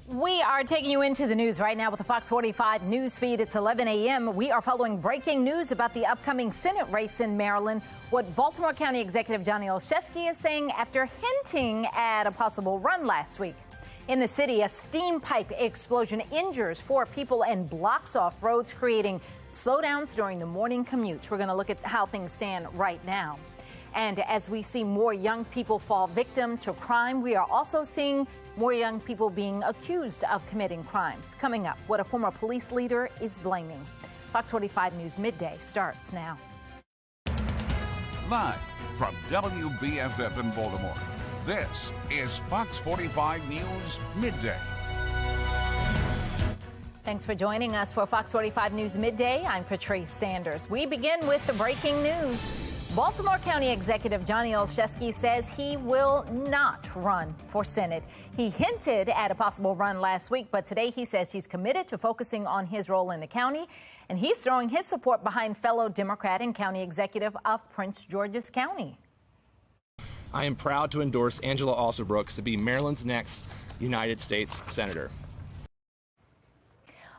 We are taking you into the news right now with the Fox 45 news feed. It's 11 a.m. We are following breaking news about the upcoming Senate race in Maryland. What Baltimore County Executive Johnny Olszewski is saying after hinting at a possible run last week. In the city, a steam pipe explosion injures 4 people and blocks off roads, creating slowdowns during the morning commute. We're going to look at how things stand right now. And as we see more young people fall victim to crime, we are also seeing more young people being accused of committing crimes. Coming up, what a former police leader is blaming. Fox 45 News Midday starts now. Live from WBFF in Baltimore, this is Fox 45 News Midday. Thanks for joining us for Fox 45 News Midday. I'm Patrice Sanders. We begin with the breaking news. Baltimore County Executive Johnny Olszewski says he will not run for Senate. He hinted at a possible run last week, but today he says he's committed to focusing on his role in the county, and he's throwing his support behind fellow Democrat and county executive of Prince George's County. I am proud to endorse Angela Alsobrooks to be Maryland's next United States Senator.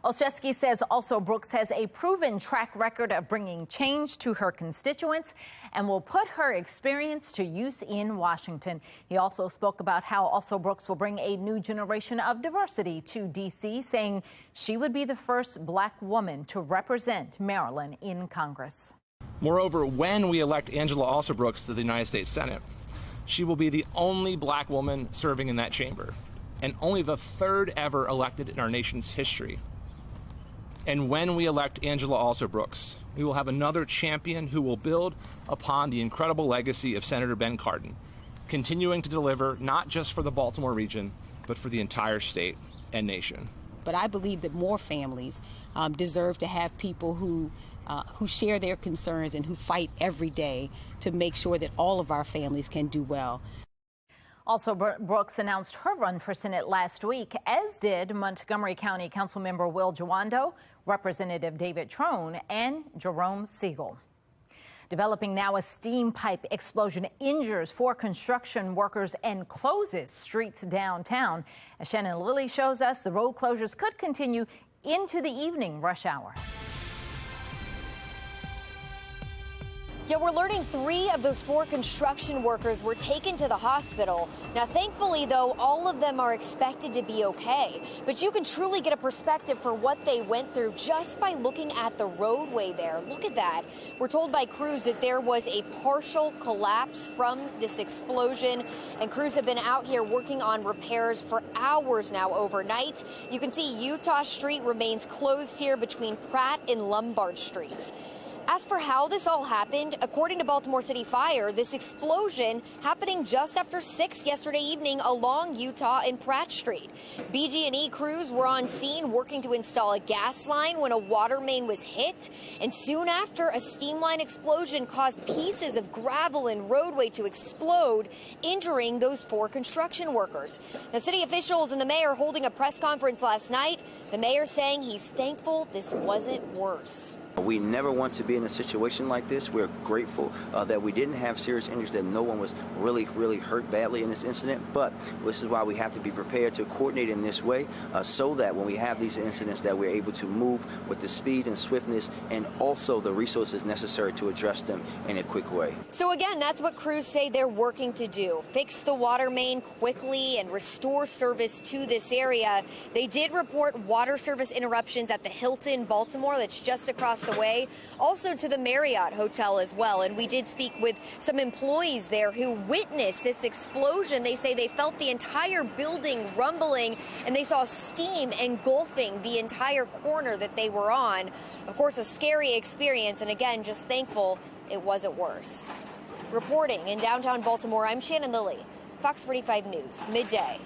Olszewski says also Brooks has a proven track record of bringing change to her constituents and will put her experience to use in Washington. He also spoke about how also Brooks will bring a new generation of diversity to D.C., saying she would be the first black woman to represent Maryland in Congress. Moreover, when we elect Angela Alsobrooks to the United States Senate, she will be the only black woman serving in that chamber and only the 3rd ever elected in our nation's history. And when we elect Angela Alsobrooks, we will have another champion who will build upon the incredible legacy of Senator Ben Cardin, continuing to deliver not just for the Baltimore region, but for the entire state and nation. But I believe that more families deserve to have people who share their concerns and who fight every day to make sure that all of our families can do well. Also, Brooks announced her run for Senate last week, as did Montgomery County Councilmember Will Jawando, Representative David Trone, and Jerome Siegel. Developing now, a steam pipe explosion injures 4 construction workers and closes streets downtown. As Shannon Lilly shows us, the road closures could continue into the evening rush hour. Yeah, we're learning 3 of those 4 construction workers were taken to the hospital. Now, thankfully, though, all of them are expected to be okay. But you can truly get a perspective for what they went through just by looking at the roadway there. Look at that. We're told by crews that there was a partial collapse from this explosion, and crews have been out here working on repairs for hours now overnight. You can see Utah Street remains closed here between Pratt and Lombard Streets. As for how this all happened, according to Baltimore City Fire, this explosion happening just after 6 yesterday evening along Utah and Pratt Street. BG&E crews were on scene working to install a gas line when a water main was hit, and soon after, a steam line explosion caused pieces of gravel and roadway to explode, injuring those 4 construction workers. Now, city officials and the mayor holding a press conference last night, the mayor saying he's thankful this wasn't worse. We never want to be in a situation like this. We're grateful that we didn't have serious injuries, that no one was really hurt badly in this incident. But this is why we have to be prepared to coordinate in this way so that when we have these incidents that we're able to move with the speed and swiftness and also the resources necessary to address them in a quick way. So again, that's what crews say they're working to do. Fix the water main quickly and restore service to this area. They did report water service interruptions at the Hilton Baltimore, that's just across the way, also to the Marriott Hotel as well. And we did speak with some employees there who witnessed this explosion. They say they felt the entire building rumbling and they saw steam engulfing the entire corner that they were on. Of course, a scary experience, and again, just thankful it wasn't worse. Reporting in downtown Baltimore, I'm Shannon Lilly, Fox 45 News, Midday.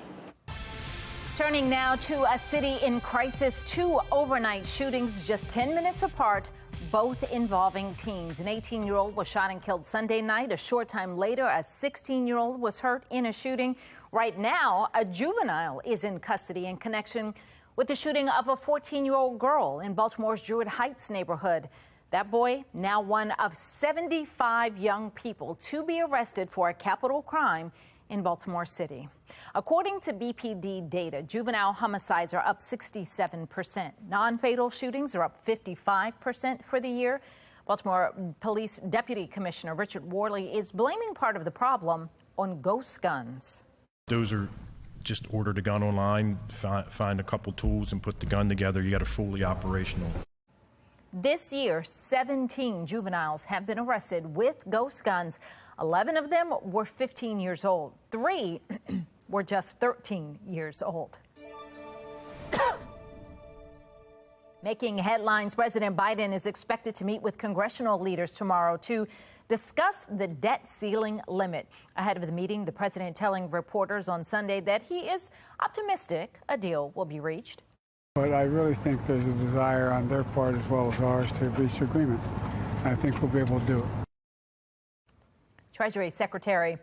Turning now to a city in crisis. 2 overnight shootings just 10 minutes apart, both involving teens. An 18-year-old was shot and killed Sunday night. A short time later, a 16-year-old was hurt in a shooting. Right now, a juvenile is in custody in connection with the shooting of a 14-year-old girl in Baltimore's Druid Heights neighborhood. That boy, now one of 75 young people to be arrested for a capital crime in Baltimore City. According to BPD data, juvenile homicides are up 67%. Non-fatal shootings are up 55% for the year. Baltimore Police Deputy Commissioner Richard Worley is blaming part of the problem on ghost guns. Those are just ordered a gun online, find a couple tools and put the gun together. You got a fully operational. This year, 17 juveniles have been arrested with ghost guns. 11 of them were 15 years old. 3 were just 13 years old. Making headlines, President Biden is expected to meet with congressional leaders tomorrow to discuss the debt ceiling limit. Ahead of the meeting, the president telling reporters on Sunday that he is optimistic a deal will be reached. But I really think there's a desire on their part as well as ours to reach agreement. I think we'll be able to do it. Treasury Secretary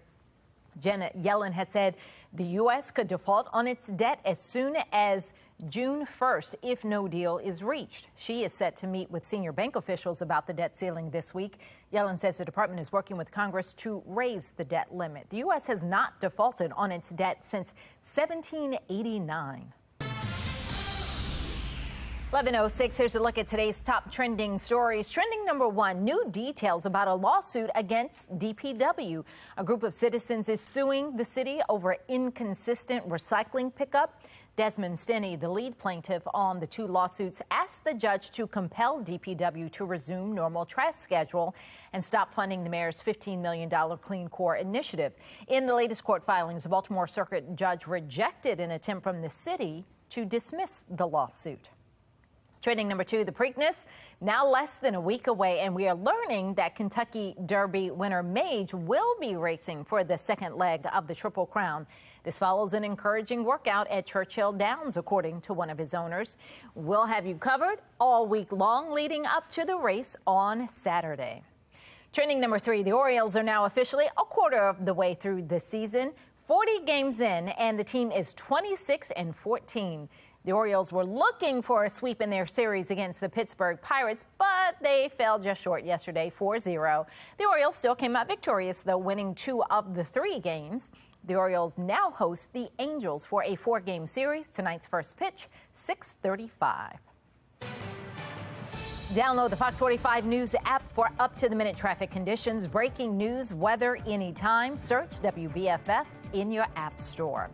Janet Yellen has said the U.S. could default on its debt as soon as June 1st if no deal is reached. She is set to meet with senior bank officials about the debt ceiling this week. Yellen says the department is working with Congress to raise the debt limit. The U.S. has not defaulted on its debt since 1789. 11:06, here's a look at today's top trending stories. Trending number 1, new details about a lawsuit against DPW. A group of citizens is suing the city over inconsistent recycling pickup. Desmond Stinney, the lead plaintiff on the 2 lawsuits, asked the judge to compel DPW to resume normal trash schedule and stop funding the mayor's $15 million Clean Core initiative. In the latest court filings, a Baltimore Circuit judge rejected an attempt from the city to dismiss the lawsuit. Trending number 2, the Preakness, now less than a week away, and we are learning that Kentucky Derby winner Mage will be racing for the second leg of the Triple Crown. This follows an encouraging workout at Churchill Downs, according to one of his owners. We'll have you covered all week long leading up to the race on Saturday. Trending number 3, the Orioles are now officially a quarter of the way through the season, 40 games in, and the team is 26-14. The Orioles were looking for a sweep in their series against the Pittsburgh Pirates, but they fell just short yesterday, 4-0. The Orioles still came out victorious, though, winning 2 of the 3 games. The Orioles now host the Angels for a 4-game series. Tonight's first pitch, 6:35. Download the Fox 45 News app for up-to-the-minute traffic conditions, breaking news, weather anytime. Search WBFF in your app store.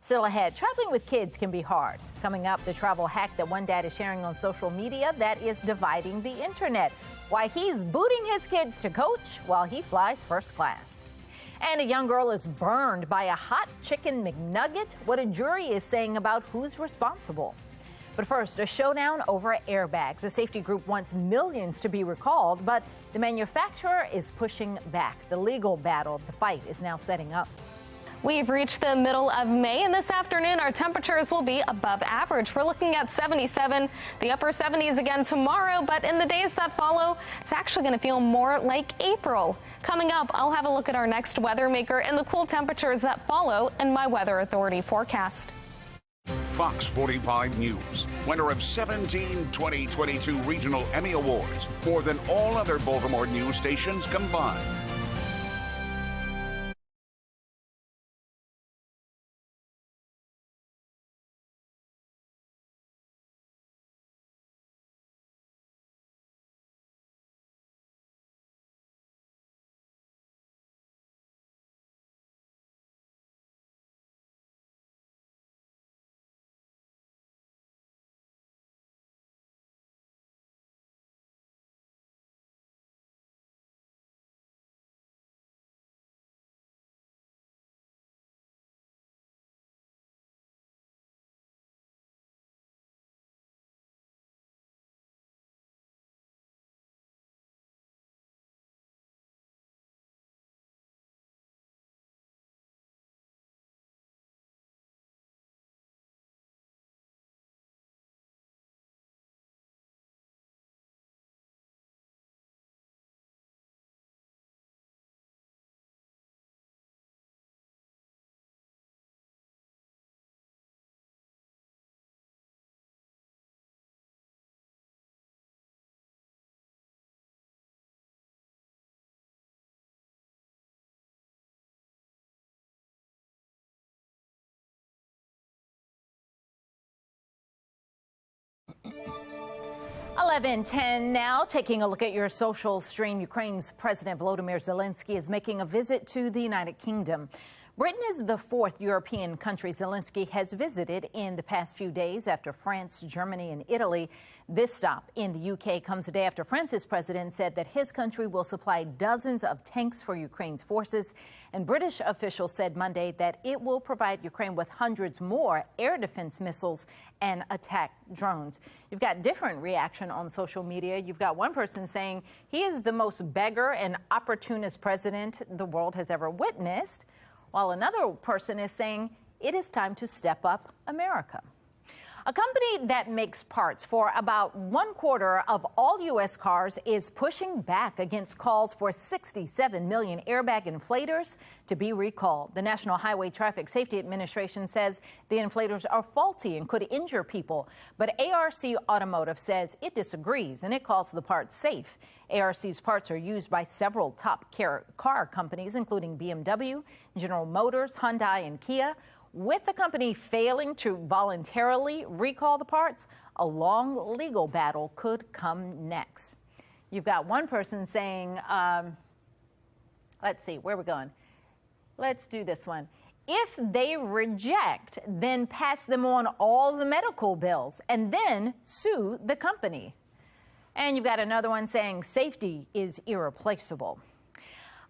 Still ahead, traveling with kids can be hard. Coming up, the travel hack that one dad is sharing on social media that is dividing the internet. Why he's booting his kids to coach while he flies first class. And a young girl is burned by a hot chicken McNugget. What a jury is saying about who's responsible. But first, a showdown over airbags. A safety group wants millions to be recalled, but the manufacturer is pushing back. The legal battle, the fight, is now setting up. We've reached the middle of May, and this afternoon our temperatures will be above average. We're looking at 77, the upper 70s again tomorrow, but in the days that follow, it's actually going to feel more like April. Coming up, I'll have a look at our next weather maker and the cool temperatures that follow in my Weather Authority forecast. Fox 45 News, winner of 17 2022 Regional Emmy Awards, more than all other Baltimore news stations combined. 11:10 now. Taking a look at your social stream, Ukraine's President Volodymyr Zelensky is making a visit to the United Kingdom. Britain is the fourth European country Zelensky has visited in the past few days after France, Germany, and Italy. This stop in the UK comes a day after France's president said that his country will supply dozens of tanks for Ukraine's forces. And British officials said Monday that it will provide Ukraine with hundreds more air defense missiles and attack drones. You've got different reaction on social media. You've got one person saying he is the most beggar and opportunist president the world has ever witnessed, while another person is saying it is time to step up America. A company that makes parts for about 1/4 of all U.S. cars is pushing back against calls for 67 million airbag inflators to be recalled. The National Highway Traffic Safety Administration says the inflators are faulty and could injure people. But ARC Automotive says it disagrees and it calls the parts safe. ARC's parts are used by several top car companies, including BMW, General Motors, Hyundai, and Kia. With the company failing to voluntarily recall the parts, a long legal battle could come next. You've got one person saying, let's see, where are we going? Let's do this one. If they reject, then pass them on all the medical bills and then sue the company. And you've got another one saying safety is irreplaceable.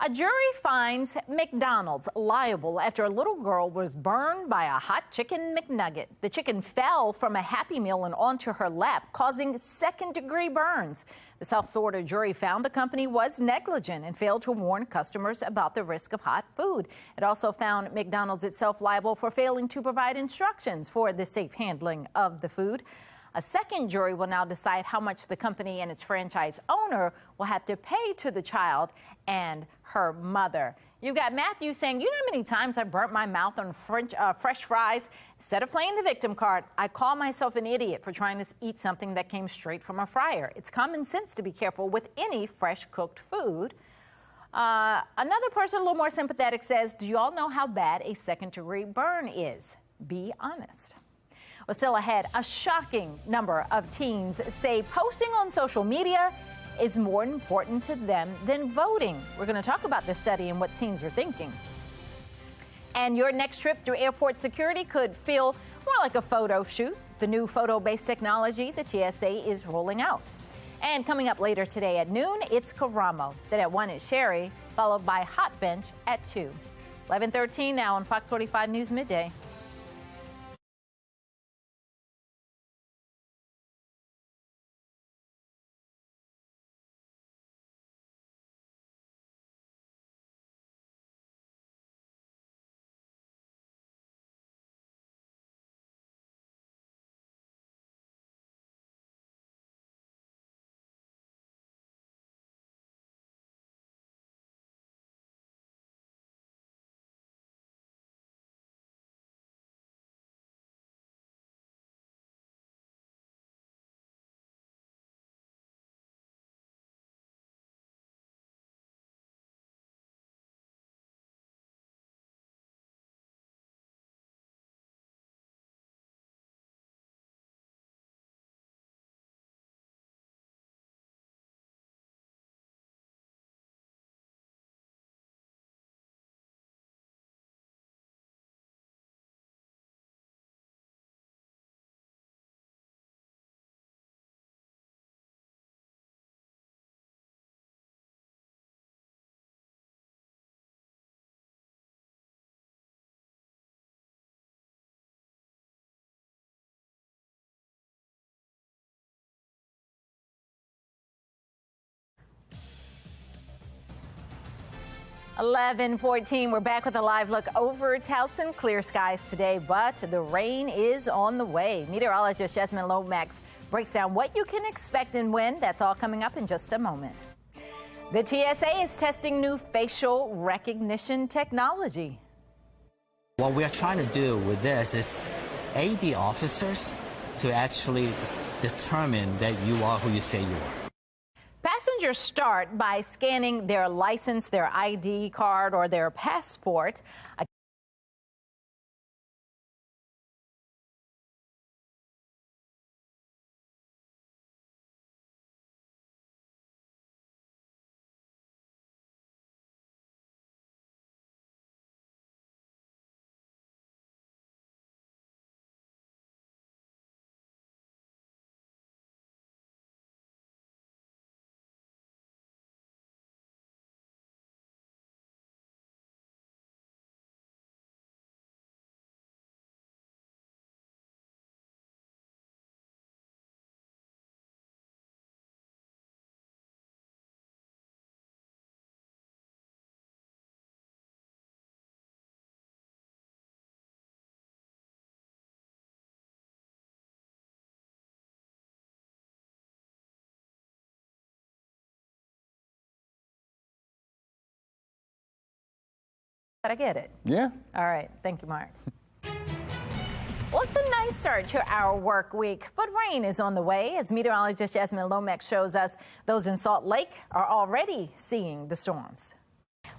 A jury finds McDonald's liable after a little girl was burned by a hot chicken McNugget. The chicken fell from a Happy Meal and onto her lap, causing second-degree burns. The South Florida jury found the company was negligent and failed to warn customers about the risk of hot food. It also found McDonald's itself liable for failing to provide instructions for the safe handling of the food. A second jury will now decide how much the company and its franchise owner will have to pay to the child and her mother. You've got Matthew saying, you know how many times I burnt my mouth on fresh fries? Instead of playing the victim card, I call myself an idiot for trying to eat something that came straight from a fryer. It's common sense to be careful with any fresh cooked food. Another person, a little more sympathetic, says, do you all know how bad a second-degree burn is? Be honest. Well, still ahead, a shocking number of teens say posting on social media is more important to them than voting. We're going to talk about this study and what teens are thinking. And your next trip through airport security could feel more like a photo shoot. The new photo-based technology the TSA is rolling out. And coming up later today at noon, it's Karamo. Then at 1, it's Sherry, followed by Hot Bench at 2. 11:13 now on Fox 45 News Midday. (11:14). We're back with a live look over Towson. Clear skies today, but the rain is on the way. Meteorologist Jasmine Lomax breaks down what you can expect and when. That's all coming up in just a moment. The TSA is testing new facial recognition technology. What we are trying to do with this is aid the officers to actually determine that you are who you say you are. Passengers start by scanning their license, their ID card, or their passport. I get it? Yeah. All right. Thank you, Mark. Well, it's a nice start to our work week, but rain is on the way. As meteorologist Jasmine Lomax shows us, those in Salt Lake are already seeing the storms.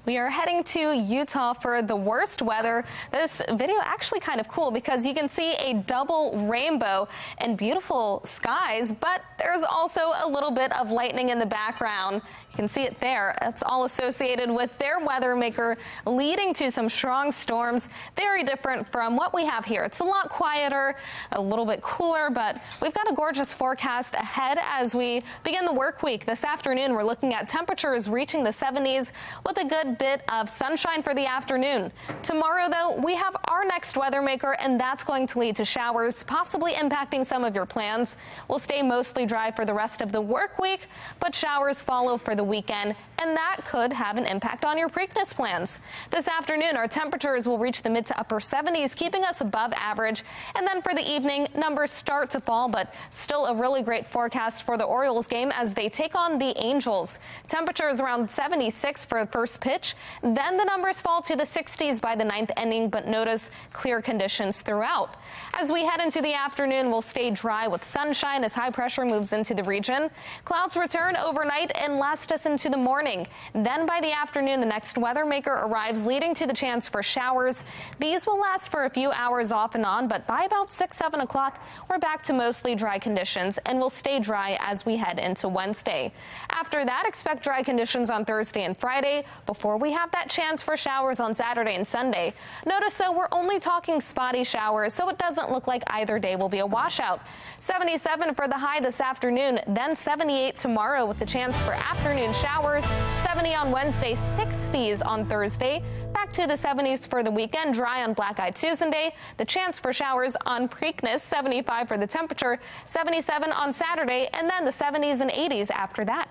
We are heading to Utah for the worst weather. This video actually kind of cool because you can see a double rainbow and beautiful skies, but there's also a little bit of lightning in the background. You can see it there. It's all associated with their weather maker, leading to some strong storms. Very different from what we have here. It's a lot quieter, a little bit cooler, but we've got a gorgeous forecast ahead as we begin the work week. This afternoon, we're looking at temperatures reaching the 70s with a good bit of sunshine for the afternoon. Tomorrow, though, we have our next weather maker, and that's going to lead to showers, possibly impacting some of your plans. We'll stay mostly dry for the rest of the work week, but showers follow for the weekend, and that could have an impact on your Preakness plans. This afternoon, our temperatures will reach the mid to upper 70s, keeping us above average. And then for the evening, numbers start to fall, but still a really great forecast for the Orioles game as they take on the Angels. Temperatures around 76 for the first pitch. Then the numbers fall to the 60s by the ninth inning, but notice clear conditions throughout. As we head into the afternoon, we'll stay dry with sunshine as high pressure moves into the region. Clouds return overnight and last us into the morning. Then by the afternoon, the next weather maker arrives, leading to the chance for showers. These will last for a few hours off and on, but by about 6, 7 o'clock, we're back to mostly dry conditions and will stay dry as we head into Wednesday. After that, expect dry conditions on Thursday and Friday before we have that chance for showers on Saturday and Sunday. Notice, though, we're only talking spotty showers, so it doesn't look like either day will be a washout. 77 for the high this afternoon, then 78 tomorrow with the chance for afternoon showers. 70 on Wednesday, 60s on Thursday. Back to the 70s for the weekend, dry on Black Eye Tuesday. The chance for showers on Preakness, 75 for the temperature, 77 on Saturday, and then the 70s and 80s after that.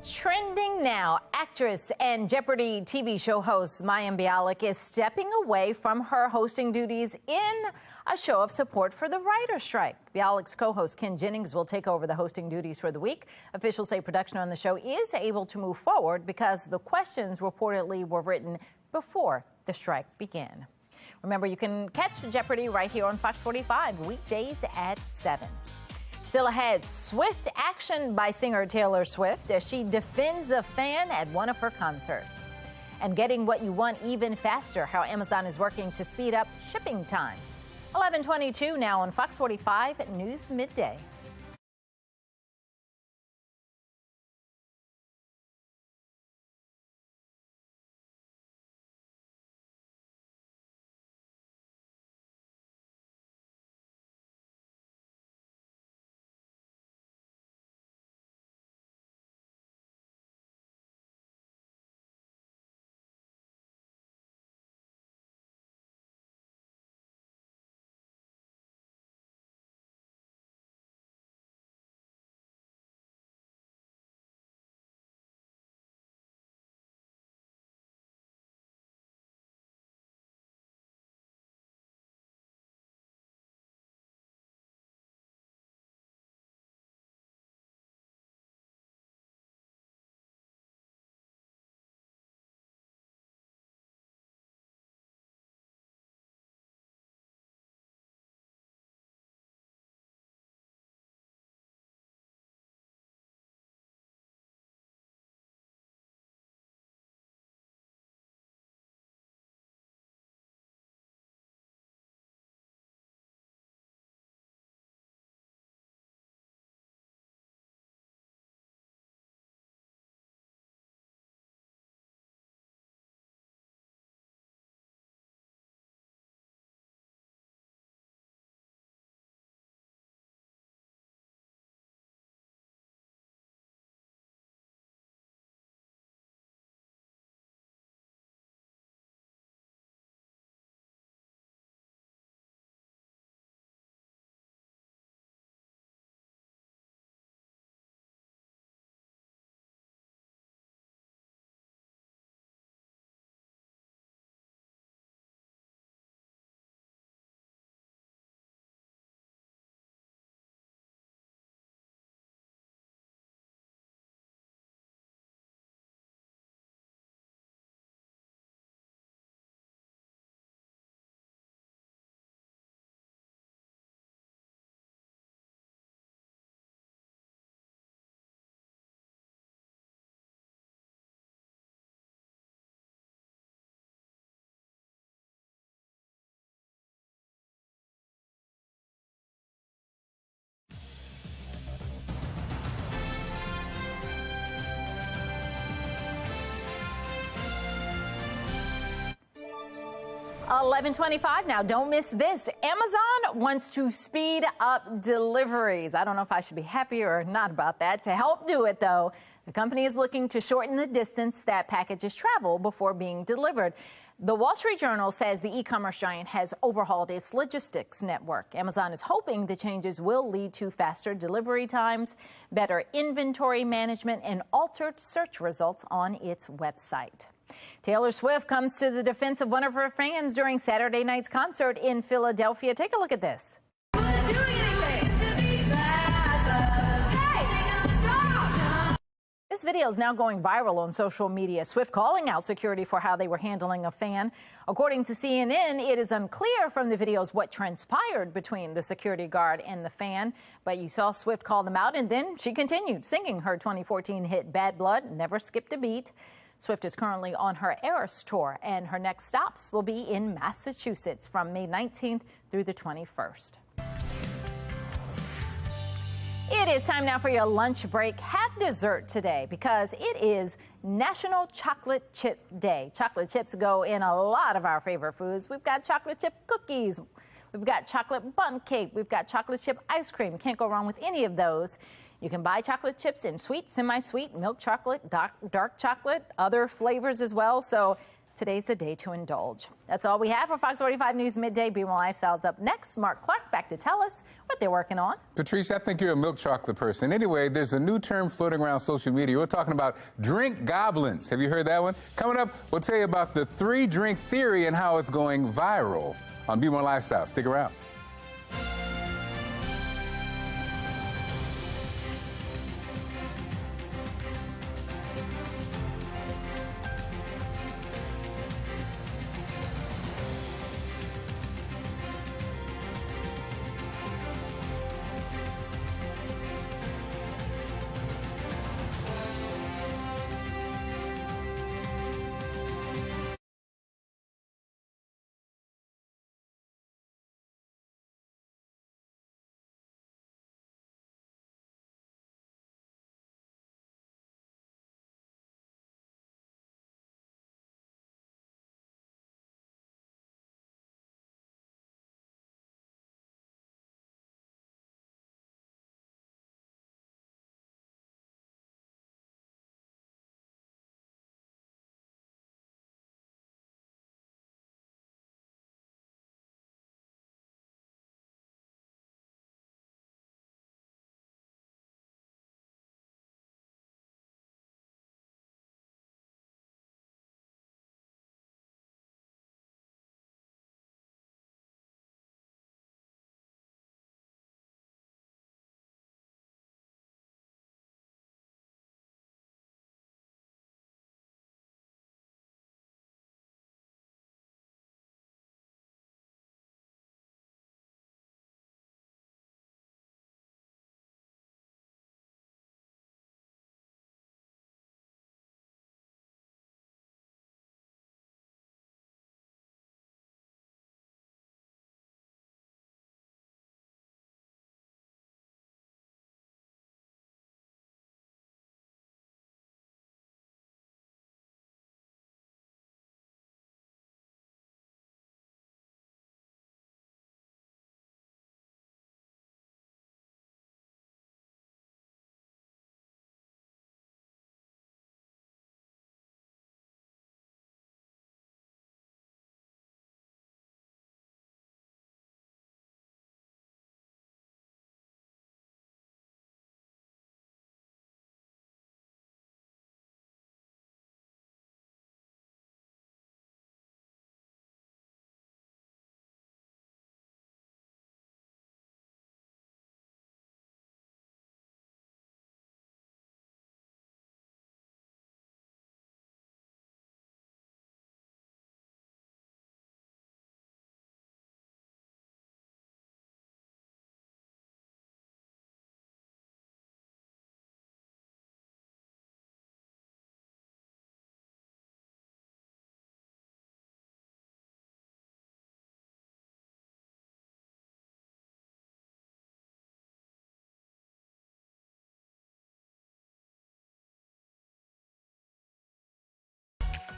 Trending now, actress and Jeopardy TV show host Mayim Bialik is stepping away from her hosting duties in a show of support for the writer's strike. Bialik's co-host Ken Jennings will take over the hosting duties for the week. Officials say production on the show is able to move forward because the questions reportedly were written before the strike began. Remember, you can catch Jeopardy right here on Fox 45 weekdays at 7. Still ahead, swift action by singer Taylor Swift as she defends a fan at one of her concerts. And getting what you want even faster, how Amazon is working to speed up shipping times. 11:22 now on Fox 45 News Midday. 11:25 now. Don't miss this. Amazon wants to speed up deliveries. I don't know if I should be happy or not about that. To help do it, though, the company is looking to shorten the distance that packages travel before being delivered. The Wall Street Journal says the e-commerce giant has overhauled its logistics network. Amazon is hoping the changes will lead to faster delivery times, better inventory management, and altered search results on its website. Taylor Swift comes to the defense of one of her fans during Saturday night's concert in Philadelphia. Take a look at this. This video is now going viral on social media. Swift calling out security for how they were handling a fan. According to CNN, it is unclear from the videos what transpired between the security guard and the fan. But you saw Swift call them out, and then she continued singing her 2014 hit Bad Blood, never skipped a beat. Swift is currently on her Eras tour, and her next stops will be in Massachusetts from May 19th through the 21st. It is time now for your lunch break. Have dessert today because it is National Chocolate Chip Day. Chocolate chips go in a lot of our favorite foods. We've got chocolate chip cookies. We've got chocolate bundt cake. We've got chocolate chip ice cream. Can't go wrong with any of those. You can buy chocolate chips in sweet, semi-sweet, milk chocolate, dark chocolate, other flavors as well. So today's the day to indulge. That's all we have for Fox 45 News Midday. Be More Lifestyles up next. Mark Clark back to tell us what they're working on. Patrice, I think you're a milk chocolate person. Anyway, there's a new term floating around social media. We're talking about drink goblins. Have you heard that one? Coming up, we'll tell you about the 3-drink theory and how it's going viral on Be More Lifestyle. Stick around.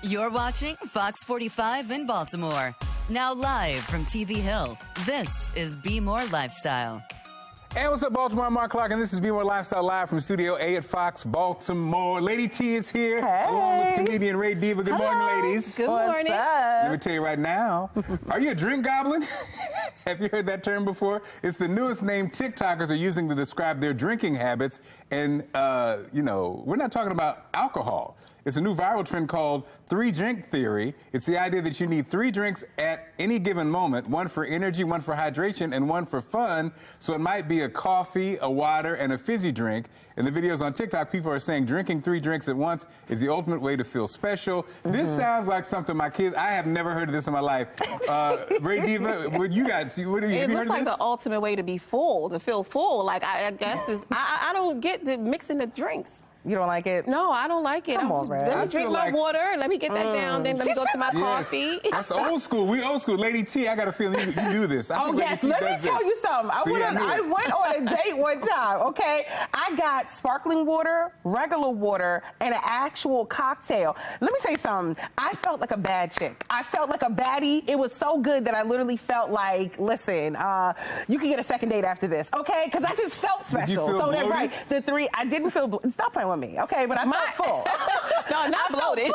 You're watching Fox 45 in Baltimore. Now live from TV Hill, this is Be More Lifestyle. Hey, what's up, Baltimore? I'm Mark Clark, and this is Be More Lifestyle live from Studio A at Fox Baltimore. Lady T is here, along with comedian Ray Diva. Good morning, ladies. Good morning. Let me tell you right now, are you a drink goblin? Have you heard that term before? It's the newest name TikTokers are using to describe their drinking habits. And, we're not talking about alcohol. It's a new viral trend called 3-drink theory. It's the idea that you need 3 drinks at any given moment, one for energy, one for hydration, and one for fun. So it might be a coffee, a water, and a fizzy drink. In the videos on TikTok, people are saying drinking 3 drinks at once is the ultimate way to feel special. This sounds like something my kids, I have never heard of this in my life. Ray Diva, what you got? It looks like the ultimate way to be full, to feel full. Like, I guess, I don't get the mixing the drinks. You don't like it? No, I don't like it. Come on, Ray. Let me drink my water. Let me get that down. Then let me go to my coffee. That's old school. We old school. Lady T, I got a feeling you do this. Oh, yes. Let me tell you something. I went on a date one time, okay? I got sparkling water, regular water, and an actual cocktail. Let me say something. I felt like a bad chick. I felt like a baddie. It was so good that I literally felt like, listen, you can get a second date after this, okay? Because I just felt special. Did you feel so bloated? Right. The 3, I didn't feel, stop playing with me, okay? But I felt full. No, not bloated.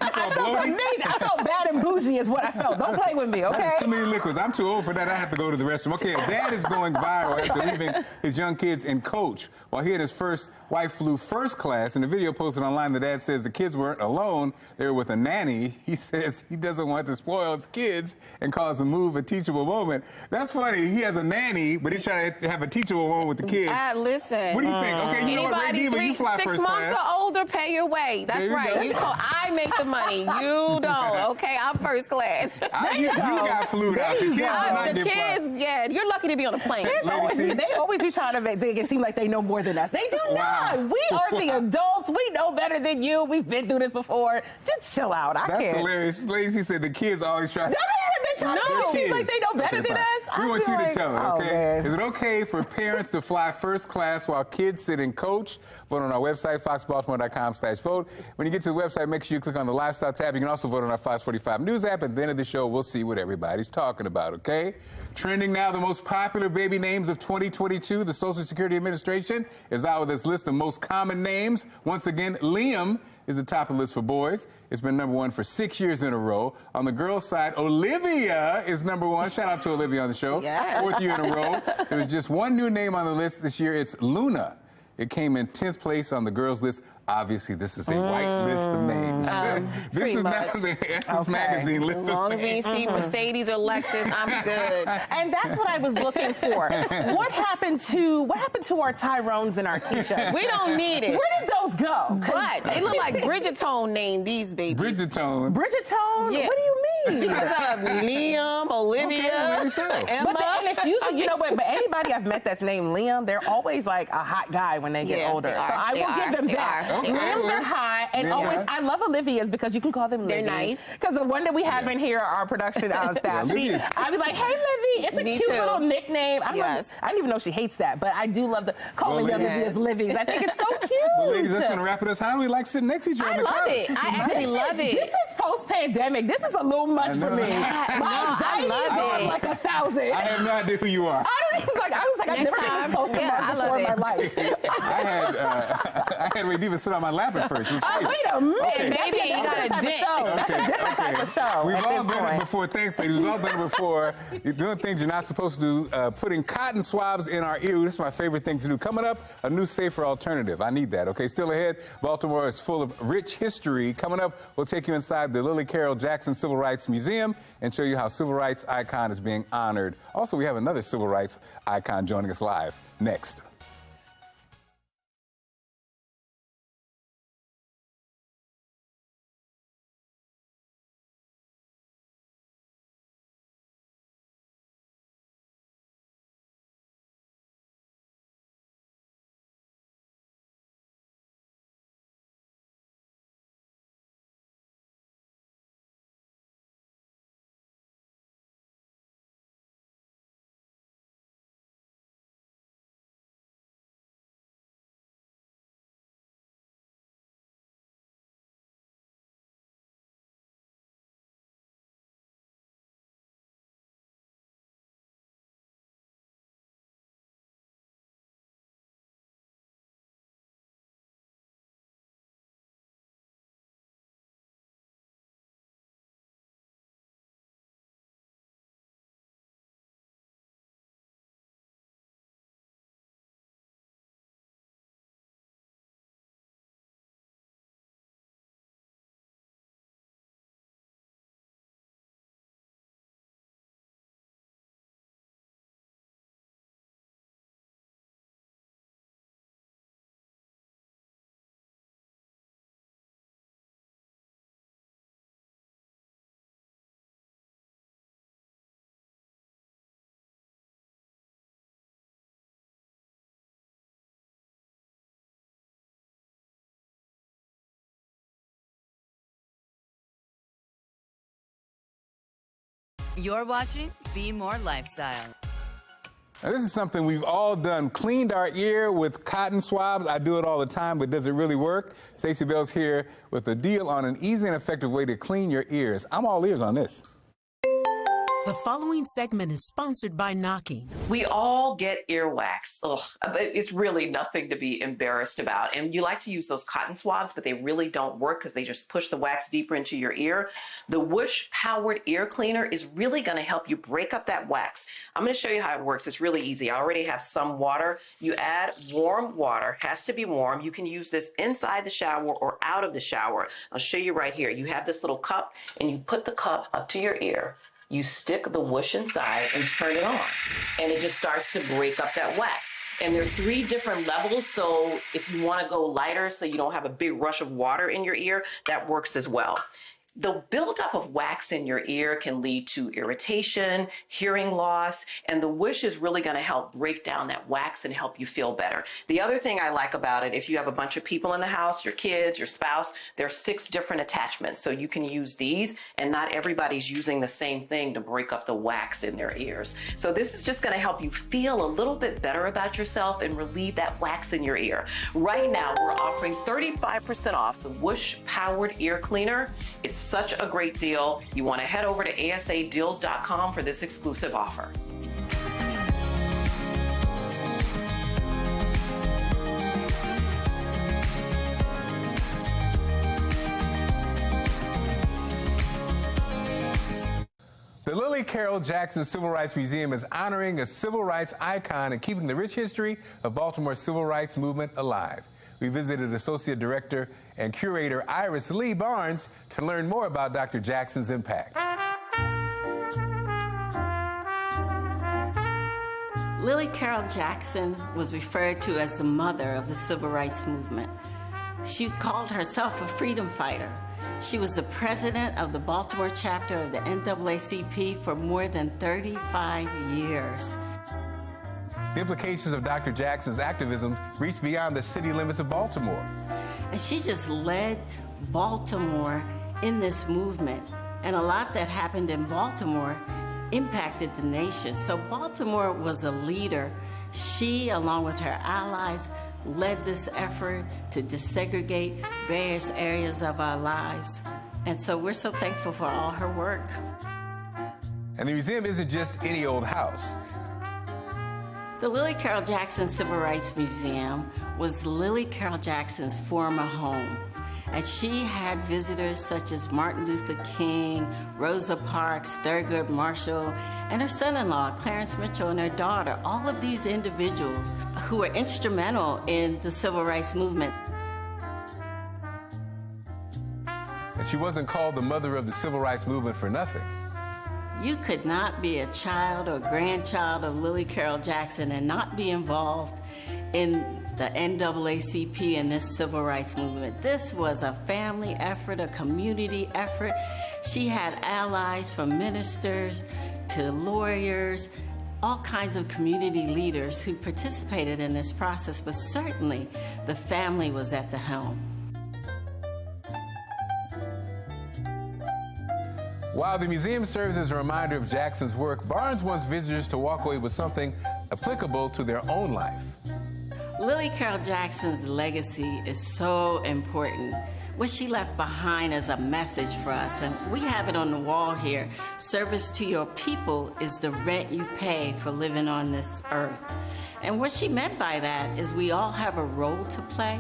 I felt amazing. I felt bad and bougie is what I felt. Don't play with me, okay? That's too many liquids. I'm too old for that. I have to go to the restroom. Okay, a dad is going viral after leaving his young kids in coach. While he and his first wife flew first class. In the video posted online, the dad says the kids weren't alone. They were with a nanny. He says he doesn't want to spoil his kids and cause a move a teachable moment. That's funny. He has a nanny, but he's trying to have a teachable moment with the kids. Listen. What do you think? Okay, you know what, Ray Diva, you fly 6 first months class. or older, pay your way. That's right. You know, I make the money. You don't. Okay, I'm first class. You got flued out. The kids did not get flued. Yeah, you're lucky to be on a plane. They always be trying to make it seem like they know more than us. They do not. We are the adults. We know better than you. We've been through this before. Just chill out. That's hilarious. Ladies, he said the kids always try. They try to make it seem like they know better than us. We want you to tell me, okay? Man. Is it okay for parents to fly first class while kids sit in coach? Vote on our website, foxbaltimore.com/vote. When you get to the website, make sure you click on the lifestyle tab. You can also vote on our Fox 45 News app. At the end of the show, we'll see what everybody's talking about, okay? Trending now, the most popular baby names of 2022. The Social Security Administration is out with its list of most common names. Once again, Liam is the top of the list for boys. It's been #1 for 6 years in a row. On the girls' side, Olivia is #1. Shout out to Olivia on the show. Yes. 4th year in a row. There was just one new name on the list this year. It's Luna. It came in 10th place on the girls' list. Obviously, this is a white list of names. This is not the Essence Magazine list of names. As long as we see Mercedes or Lexus, I'm good. And that's what I was looking for. What happened to our Tyrones and our Keishas? We don't need it. Where did those go? But they look like Bridgetone named these babies. Bridgetone? Bridgetone? Yeah. What do you mean? Because of Liam, Olivia, Emma. And it's usually, but anybody I've met that's named Liam, they're always like a hot guy when they get older. So I will give them that. Liams are high, and always, I love Olivia's because you can call them Livy. They're nice. Because the one that we have in here, our production staff, I'd be like, hey, Livy, it's a cute little nickname. I don't even know if she hates that, but I do love calling them as Livys. I think it's so cute. Well, ladies, that's going to wrap it up. How do we like sitting next to each other? I love it. I actually love it. This is post-pandemic. This is a little much for me. I love it. Like 1,000. I have no idea who you are. I was like, I've never been this close to before in my life. I had Ray Diva sit on my lap at first. It was crazy. Wait a minute. Okay. Maybe you got a dent. That's a different type of show. We've all done it before. Thanks, ladies. We've all done it before. You're doing things you're not supposed to do. Putting cotton swabs in our ear. This is my favorite thing to do. Coming up, a new, safer alternative. I need that. Okay, still ahead. Baltimore is full of rich history. Coming up, we'll take you inside the Lily Carroll Jackson Civil Rights Museum and show you how civil rights icon is being honored. Also, we have another civil rights icon joining us live next. You're watching Be More Lifestyle. Now, this is something we've all done. Cleaned our ear with cotton swabs. I do it all the time, but does it really work? Stacey Bell's here with a deal on an easy and effective way to clean your ears. I'm all ears on this. The following segment is sponsored by Knocking. We all get earwax. Ugh, but it's really nothing to be embarrassed about. And you like to use those cotton swabs, but they really don't work because they just push the wax deeper into your ear. The Whoosh powered ear cleaner is really going to help you break up that wax. I'm going to show you how it works. It's really easy. I already have some water. You add warm water, has to be warm. You can use this inside the shower or out of the shower. I'll show you right here. You have this little cup and you put the cup up to your ear. You stick the Whoosh inside and turn it on, and it just starts to break up that wax. And there are 3 different levels, so if you want to go lighter so you don't have a big rush of water in your ear, that works as well. The buildup of wax in your ear can lead to irritation, hearing loss, and the Whoosh is really going to help break down that wax and help you feel better. The other thing I like about it, if you have a bunch of people in the house, your kids, your spouse, there are 6 different attachments. So you can use these, and not everybody's using the same thing to break up the wax in their ears. So this is just going to help you feel a little bit better about yourself and relieve that wax in your ear. Right now, we're offering 35% off the Whoosh powered ear cleaner. It's such a great deal. You want to head over to asadeals.com for this exclusive offer. The Lily Carroll Jackson Civil Rights Museum is honoring a civil rights icon and keeping the rich history of Baltimore's civil rights movement alive. We visited Associate Director and Curator Iris Lee Barnes to learn more about Dr. Jackson's impact. Lily Carroll Jackson was referred to as the mother of the civil rights movement. She called herself a freedom fighter. She was the president of the Baltimore chapter of the NAACP for more than 35 years. The implications of Dr. Jackson's activism reach beyond the city limits of Baltimore. And she just led Baltimore in this movement. And a lot that happened in Baltimore impacted the nation. So Baltimore was a leader. She, along with her allies, led this effort to desegregate various areas of our lives. And so we're so thankful for all her work. And the museum isn't just any old house. The Lily Carroll Jackson Civil Rights Museum was Lily Carroll Jackson's former home. And she had visitors such as Martin Luther King, Rosa Parks, Thurgood Marshall, and her son-in-law, Clarence Mitchell, and her daughter, all of these individuals who were instrumental in the civil rights movement. And she wasn't called the mother of the civil rights movement for nothing. You could not be a child or grandchild of Lily Carroll Jackson and not be involved in the NAACP and this civil rights movement. This was a family effort, a community effort. She had allies from ministers to lawyers, all kinds of community leaders who participated in this process, but certainly the family was at the helm. While the museum serves as a reminder of Jackson's work, Barnes wants visitors to walk away with something applicable to their own life. Lily Carroll Jackson's legacy is so important. What she left behind is a message for us, and we have it on the wall here. Service to your people is the rent you pay for living on this earth. And what she meant by that is we all have a role to play.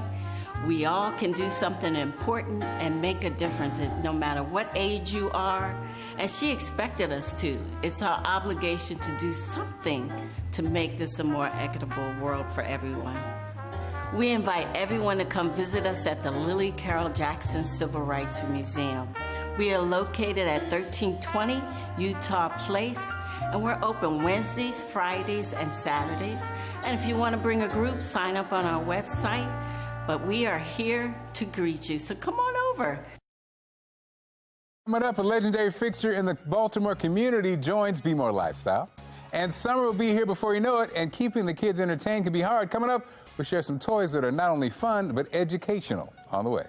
We all can do something important and make a difference no matter what age you are. And she expected us to. It's our obligation to do something to make this a more equitable world for everyone. We invite everyone to come visit us at the Lily Carroll Jackson Civil Rights Museum. We are located at 1320 Utah Place, and we're open Wednesdays, Fridays, and Saturdays. And if you want to bring a group, sign up on our website. But we are here to greet you, so come on over. Coming up, a legendary fixture in the Baltimore community joins Be More Lifestyle. And summer will be here before you know it, and keeping the kids entertained can be hard. Coming up, we'll share some toys that are not only fun, but educational on the way.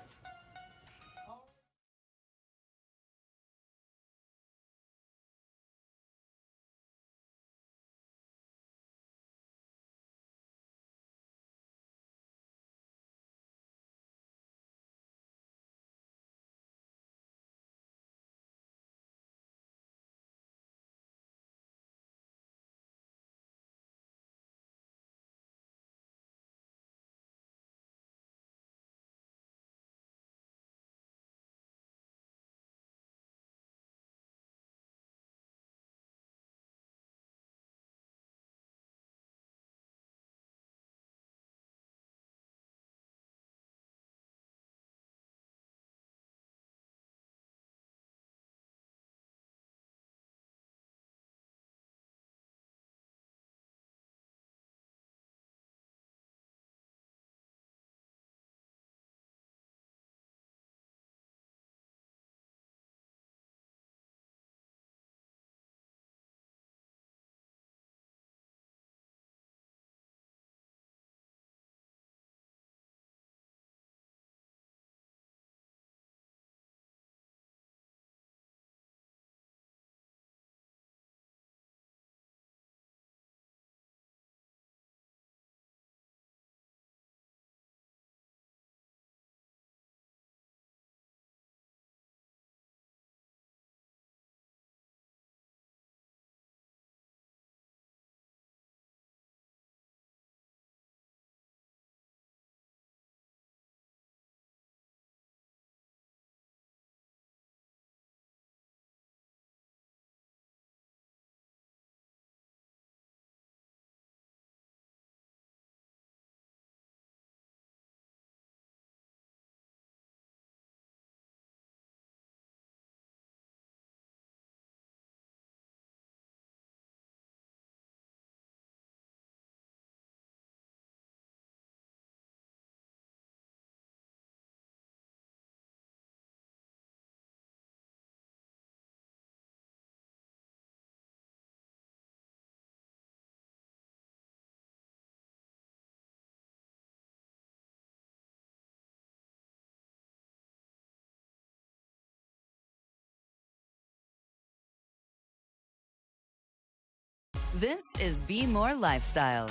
This is Be More Lifestyle.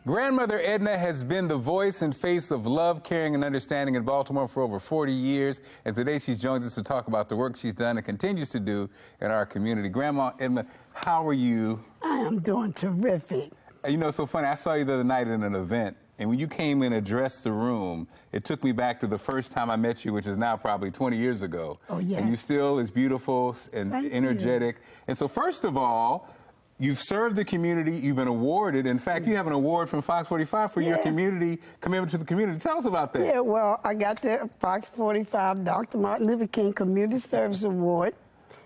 Grandmother Edna has been the voice and face of love, caring, and understanding in Baltimore for over 40 years. And today she's joined us to talk about the work she's done and continues to do in our community. Grandma Edna, how are you? I am doing terrific. You know, it's so funny. I saw you the other night in an event, and when you came in and addressed the room, it took me back to the first time I met you, which is now probably 20 years ago. Oh, yeah. And you still as beautiful and energetic. And so first of all, you've served the community. You've been awarded. In fact, you have an award from FOX45 for your community, commitment to the community. Tell us about that. Yeah, well, I got the FOX45 Dr. Martin Luther King Community Service Award.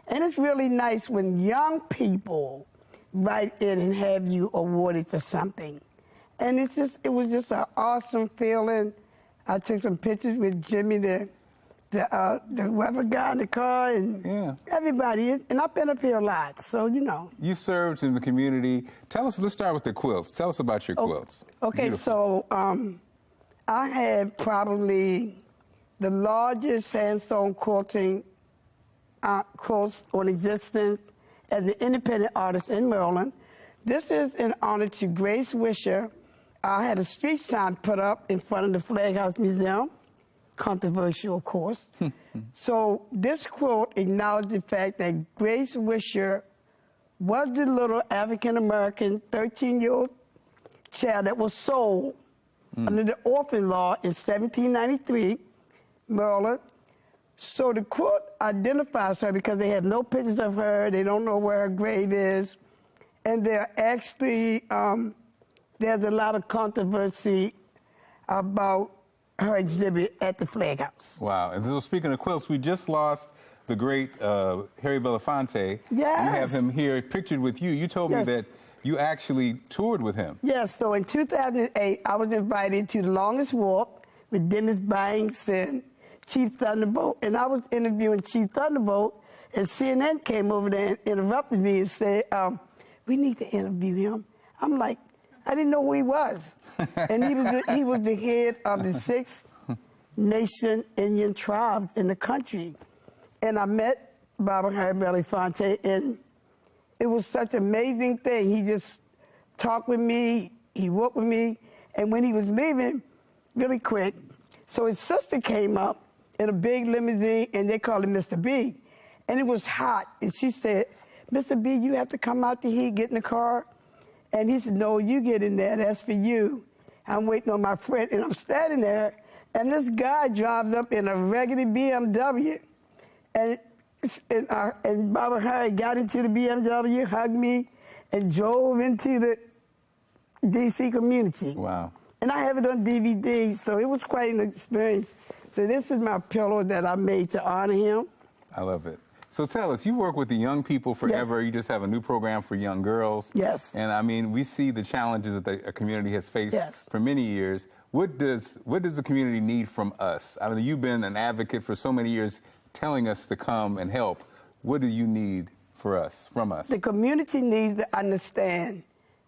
And it's really nice when young people write in and have you awarded for something. And it was just an awesome feeling. I took some pictures with Jimmy, the weather guy in the car, and everybody. And I've been up here a lot, so you know. You served in the community. Tell us, let's start with the quilts. Tell us about your quilts. Okay, Beautiful. so I have probably the largest sandstone quilting quilts on existence as an independent artist in Maryland. This is in honor to Grace Wisher. I had a street sign put up in front of the Flag House Museum. Controversial, of course. So this quilt acknowledged the fact that Grace Wisher was the little African-American 13-year-old child that was sold under the orphan law in 1793, Maryland. So the quilt identifies her because they have no pictures of her. They don't know where her grave is. And they're actually, there's a lot of controversy about her exhibit at the Flag House. Wow. And so speaking of quilts, we just lost the great Harry Belafonte. Yes. You have him here pictured with you. You told me that you actually toured with him. Yes, so in 2008, I was invited to the longest walk with Dennis Banks and Chief Thunderbolt, and I was interviewing Chief Thunderbolt, and CNN came over there and interrupted me and said, we need to interview him. I'm like, I didn't know who he was. And he was the head of the 6 nation Indian tribes in the country. And I met Baba Harry Belafonte, and it was such an amazing thing. He just talked with me, he walked with me, and when he was leaving, really quick, so his sister came up in a big limousine, and they called him Mr. B. And it was hot, and she said, Mr. B, you have to come out the heat, get in the car. And he said, no, you get in there, that's for you. I'm waiting on my friend, and I'm standing there, and this guy drives up in a regular BMW, and Baba Harry got into the BMW, hugged me, and drove into the D.C. community. Wow. And I have it on DVD, so it was quite an experience. So this is my pillow that I made to honor him. I love it. So tell us, you work with the young people forever. You just have a new program for young girls. Yes. And I mean, we see the challenges that the community has faced for many years. What does the community need from us? I mean, you've been an advocate for so many years telling us to come and help. What do you need from us? The community needs to understand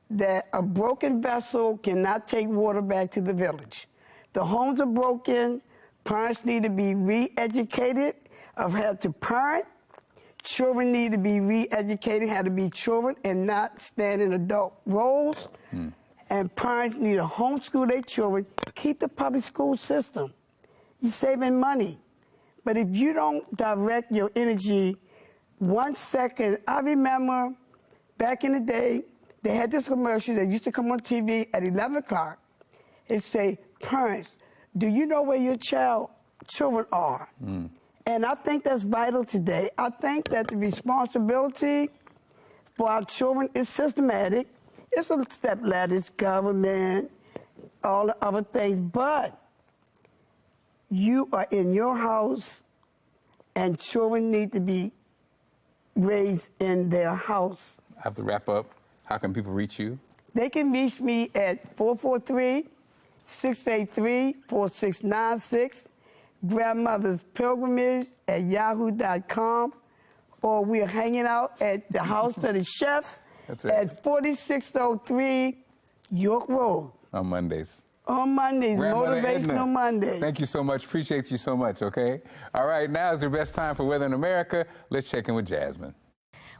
that a broken vessel cannot take water back to the village. The homes are broken. Parents need to be re-educated of how to parent. Children need to be re-educated how to be children and not stand in adult roles. And parents need to homeschool their children. Keep the public school system. You're saving money. But if you don't direct your energy 1 second, I remember back in the day, they had this commercial that used to come on TV at 11 o'clock. It say, parents, do you know where your children are? And I think that's vital today. I think that the responsibility for our children is systematic. It's a step ladder, it's government, all the other things, but you are in your house and children need to be raised in their house. I have to wrap up. How can people reach you? They can reach me at 443-683-4696. Grandmother's Pilgrimage at yahoo.com, or we're hanging out at the House of the Chef at 4603 York Road. On Mondays. On Mondays, Motivational Mondays. Thank you so much. Appreciate you so much, okay? All right, now is the best time for Weather in America. Let's check in with Jasmine.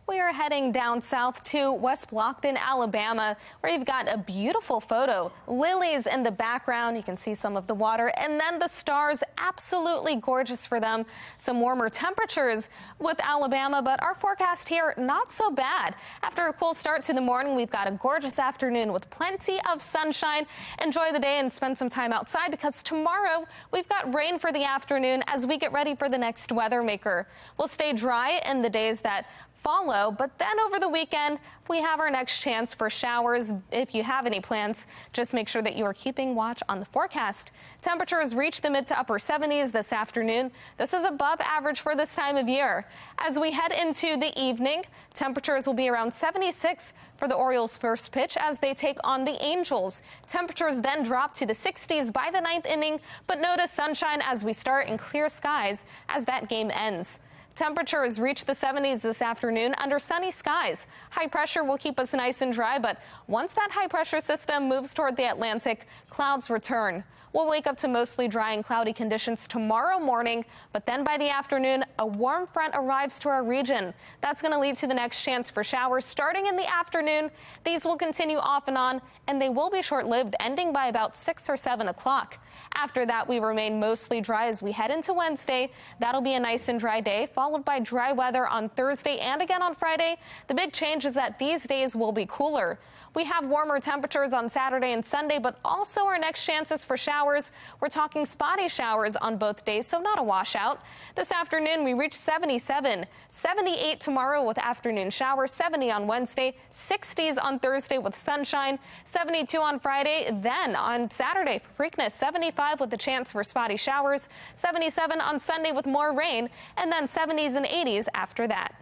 We are heading down south to West Blockton, Alabama, where you've got a beautiful photo. Lilies in the background. You can see some of the water and then the stars. Absolutely gorgeous for them. Some warmer temperatures with Alabama, but our forecast here, not so bad. After a cool start to the morning, we've got a gorgeous afternoon with plenty of sunshine. Enjoy the day and spend some time outside because tomorrow we've got rain for the afternoon as we get ready for the next weather maker. We'll stay dry in the days that follow, but then over the weekend we have our next chance for showers. If you have any plans, just make sure that you are keeping watch on the forecast. Temperatures reach the mid to upper 70s this afternoon. This is above average for this time of year. As we head into the evening, temperatures will be around 76 for the Orioles' first pitch as they take on the Angels. Temperatures then drop to the 60s by the 9th inning, but notice sunshine as we start and clear skies as that game ends. Temperatures reach the 70s this afternoon under sunny skies. High pressure will keep us nice and dry, but once that high pressure system moves toward the Atlantic, clouds return. We'll wake up to mostly dry and cloudy conditions tomorrow morning, but then by the afternoon, a warm front arrives to our region. That's going to lead to the next chance for showers starting in the afternoon. These will continue off and on, and they will be short-lived, ending by about 6 or 7 o'clock. After that, we remain mostly dry as we head into Wednesday. That'll be a nice and dry day, followed by dry weather on Thursday and again on Friday. The big change is that these days will be cooler. We have warmer temperatures on Saturday and Sunday, but also our next chances for showers. We're talking spotty showers on both days, so not a washout. This afternoon, we reach 77, 78 tomorrow with afternoon showers, 70 on Wednesday, 60s on Thursday with sunshine, 72 on Friday. Then on Saturday, for Preakness, 75 with the chance for spotty showers, 77 on Sunday with more rain, and then 70s and 80s after that.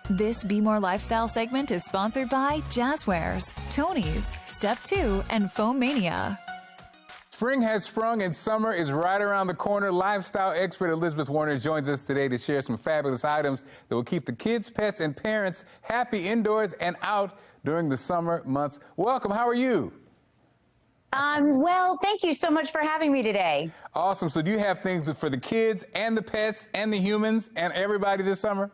This Be More Lifestyle segment is sponsored by Jazzwares, Tony's, Step 2, and Foam Mania. Spring has sprung and summer is right around the corner. Lifestyle expert Elizabeth Warner joins us today to share some fabulous items that will keep the kids, pets, and parents happy indoors and out during the summer months. Welcome. How are you? Well, thank you so much for having me today. Awesome. So do you have things for the kids and the pets and the humans and everybody this summer?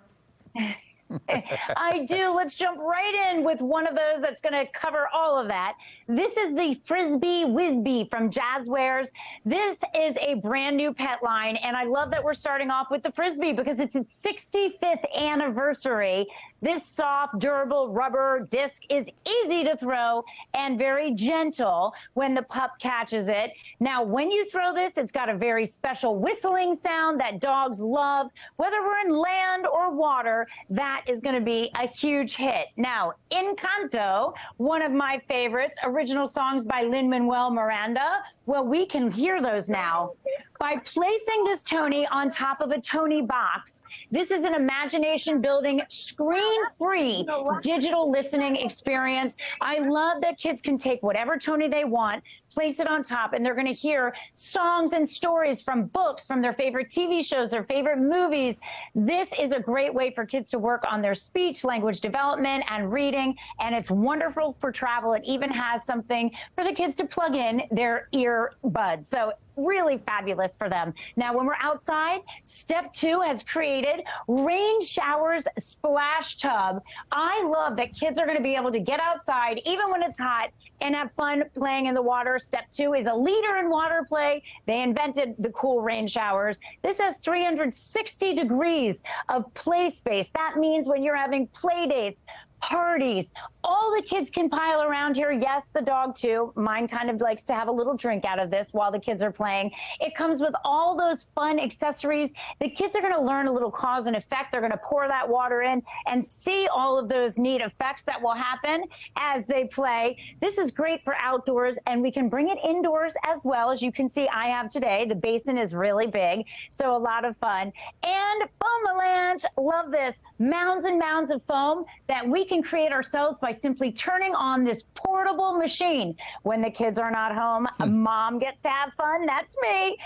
I do. Let's jump right in with one of those that's going to cover all of that. This is the Frisbee Whizbee from Jazzwares. This is a brand new pet line, and I love that we're starting off with the Frisbee because it's its 65th anniversary. This soft, durable rubber disc is easy to throw and very gentle when the pup catches it. Now, when you throw this, it's got a very special whistling sound that dogs love. Whether we're in land or water, that is going to be a huge hit. Now, Encanto, one of my favorites, original songs by Lin-Manuel Miranda. Well, we can hear those now. By placing this Tony on top of a Tony box, this is an imagination-building, screen-free digital listening experience. I love that kids can take whatever Tony they want, place it on top, and they're going to hear songs and stories from books, from their favorite TV shows, their favorite movies. This is a great way for kids to work on their speech, language development, and reading, and it's wonderful for travel. It even has something for the kids to plug in their earbuds. So really fabulous for them. Now, when we're outside, Step 2 has created Rain Showers Splash Tub. I love that kids are going to be able to get outside, even when it's hot, and have fun playing in the water. Step 2 is a leader in water play. They invented the cool rain showers. This has 360 degrees of play space. That means when you're having play dates, parties, all the kids can pile around here. Yes, the dog too. Mine kind of likes to have a little drink out of this while the kids are playing. It comes with all those fun accessories. The kids are going to learn a little cause and effect. They're going to pour that water in and see all of those neat effects that will happen as they play. This is great for outdoors, and we can bring it indoors as well. As you can see, I have today. The basin is really big, so a lot of fun. And Foam-a-Lanche, love this. Mounds and mounds of foam that we can create ourselves by simply turning on this portable machine. When the kids are not home, mom gets to have fun. That's me.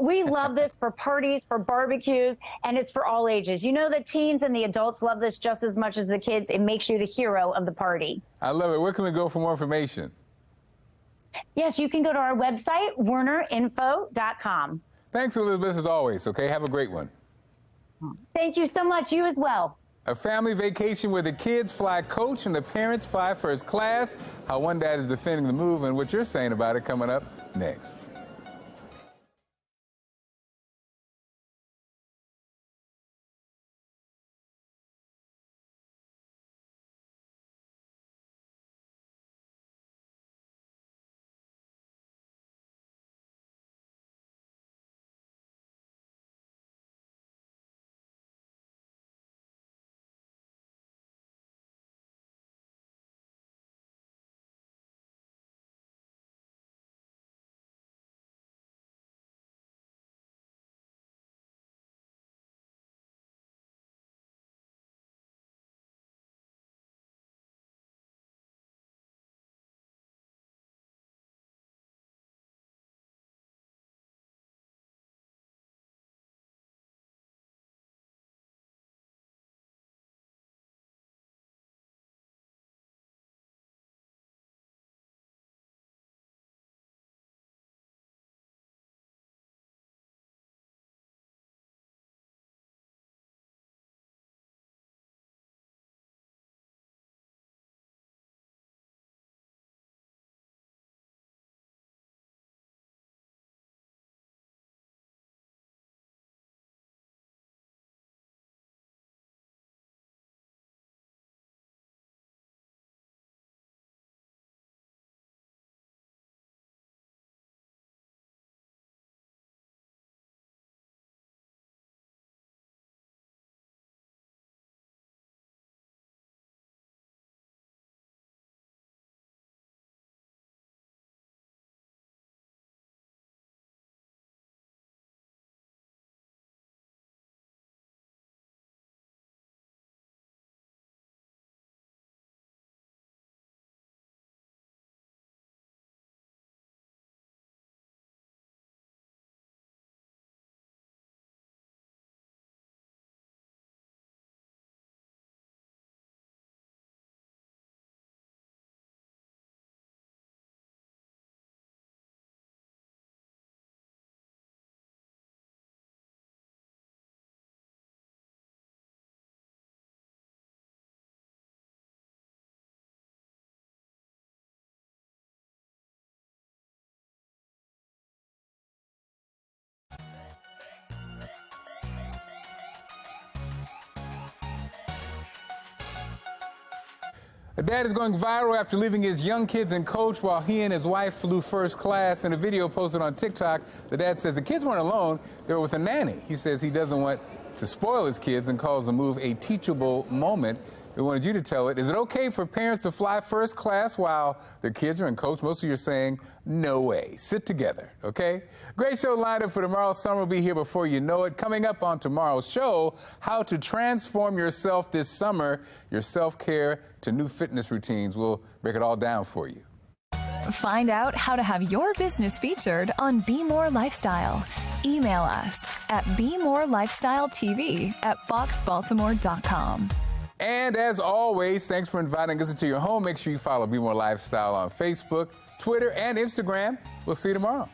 We love this for parties, for barbecues, and it's for all ages. You know, the teens and the adults love this just as much as the kids. It makes you the hero of the party. I love it. Where can we go for more information? Yes, you can go to our website, WernerInfo.com. Thanks, Elizabeth, as always. Okay, have a great one. Thank you so much. You as well. A family vacation where the kids fly coach and the parents fly first class. How one dad is defending the move and what you're saying about it coming up next. A dad is going viral after leaving his young kids in coach while he and his wife flew first class. In a video posted on TikTok, the dad says the kids weren't alone, they were with a nanny. He says he doesn't want to spoil his kids and calls the move a teachable moment. We wanted you to tell it. Is it okay for parents to fly first class while their kids are in coach? Most of you are saying, no way. Sit together, okay? Great show lined up for tomorrow. Summer will be here before you know it. Coming up on tomorrow's show, how to transform yourself this summer, your self-care to new fitness routines. We'll break it all down for you. Find out how to have your business featured on Be More Lifestyle. Email us at BeMoreLifestyleTV@FoxBaltimore.com. And as always, thanks for inviting us into your home. Make sure you follow Be More Lifestyle on Facebook, Twitter, and Instagram. We'll see you tomorrow.